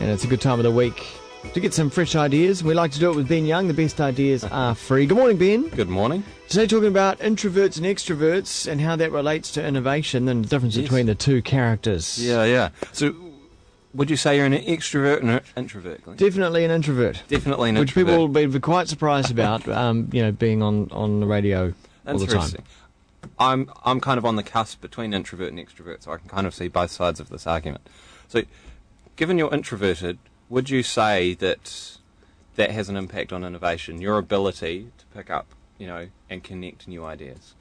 and it's a good time of the week to get some fresh ideas. We like to do it with Ben Young. The best ideas are free. Good morning, Ben. Good morning. Today talking about introverts and extroverts and how that relates to innovation and the difference between the two characters. Yeah. So, would you say you're an extrovert and an introvert, Glenn? Definitely an introvert. Definitely an which introvert. People will be quite surprised about, being on the radio all the time. I'm kind of on the cusp between introvert and extrovert, so I can kind of see both sides of this argument. So, given you're introverted, would you say that has an impact on innovation, your ability to pick up, and connect new ideas?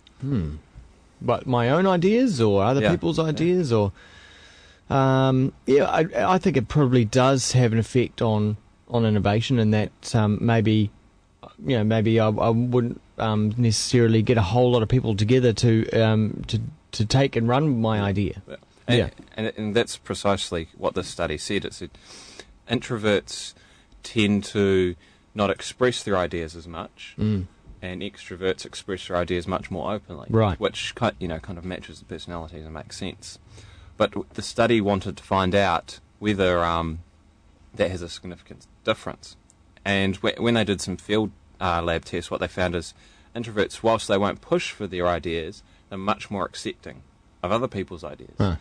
But my own ideas or other people's ideas or... I think it probably does have an effect on innovation, and that maybe I wouldn't necessarily get a whole lot of people together to take and run my idea. And that's precisely what this study said. It said introverts tend to not express their ideas as much, and extroverts express their ideas much more openly, right? Which kind of matches the personalities and makes sense. But the study wanted to find out whether that has a significant difference. And when they did some field lab tests, what they found is introverts, whilst they won't push for their ideas, they're much more accepting of other people's ideas. And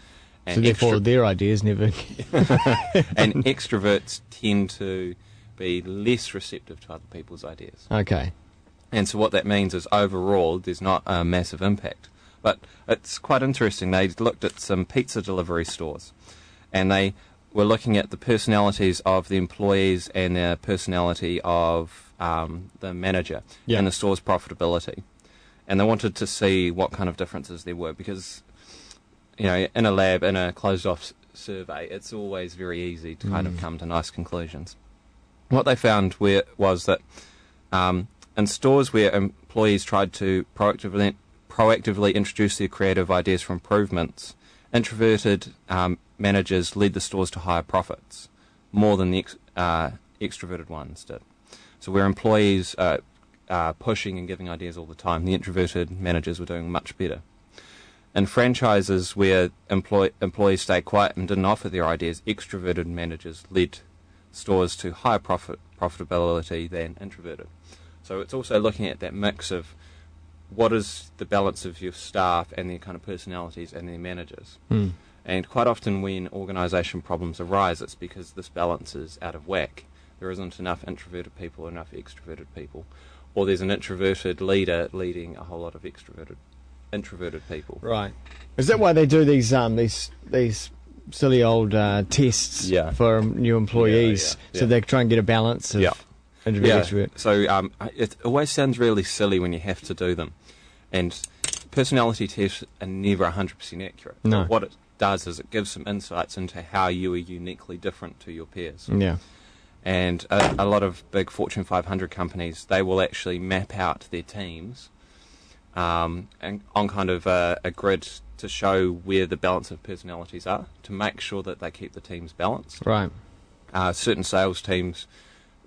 so therefore their ideas never... And extroverts tend to be less receptive to other people's ideas. Okay. And so what that means is overall there's not a massive impact. But it's quite interesting. They looked at some pizza delivery stores, and they were looking at the personalities of the employees and the personality of the manager and the store's profitability. And they wanted to see what kind of differences there were, because in a lab, in a closed-off survey, it's always very easy to kind of come to nice conclusions. What they found was that in stores where employees tried to proactively introduce their creative ideas for improvements, introverted managers led the stores to higher profits, more than the extroverted ones did. So where employees are pushing and giving ideas all the time, the introverted managers were doing much better. In franchises where employees stayed quiet and didn't offer their ideas, extroverted managers led stores to higher profitability than introverted. So it's also looking at that mix of what is the balance of your staff and their kind of personalities and their managers. And quite often when organisation problems arise, it's because this balance is out of whack. There isn't enough introverted people or enough extroverted people. Or there's an introverted leader leading a whole lot of introverted people. Right. Is that why they do these silly old tests for new employees, so they try and get a balance of introvert, extrovert? So it always sounds really silly when you have to do them. And personality tests are never 100% accurate. No. But what it does is it gives some insights into how you are uniquely different to your peers. Yeah. And a lot of big Fortune 500 companies, they will actually map out their teams and on kind of a grid to show where the balance of personalities are, to make sure that they keep the teams balanced. Right. Certain sales teams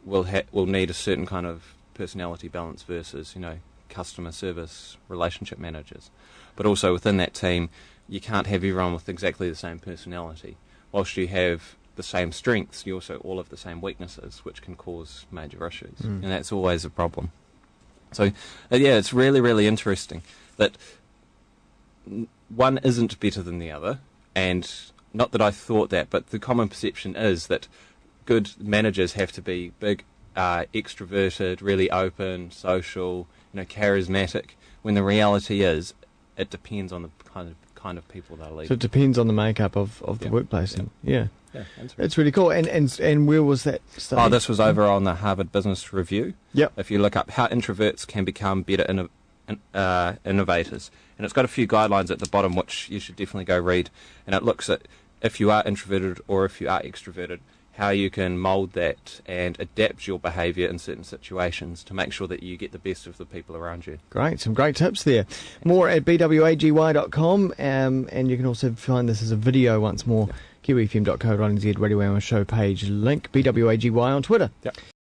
will need a certain kind of personality balance versus, customer service relationship managers. But also within that team, you can't have everyone with exactly the same personality. Whilst you have the same strengths, you also all have the same weaknesses, which can cause major issues. And that's always a problem. So, it's really, really interesting that one isn't better than the other, and not that I thought that, but the common perception is that good managers have to be big, extroverted, really open, social, charismatic, when the reality is it depends on the kind of people they're leading. So it depends on the makeup of the workplace. Yeah, that's really cool. And where was that study? Oh, this was over on the Harvard Business Review. Yep. If you look up how introverts can become better innovators, and it's got a few guidelines at the bottom which you should definitely go read. And it looks at if you are introverted or if you are extroverted, how you can mould that and adapt your behaviour in certain situations to make sure that you get the best of the people around you. Great, some great tips there. More at bwagy.com, and you can also find this as a video once more, kiwifm.co.nz Radio Wammo show page link, BWAGY on Twitter. Yep.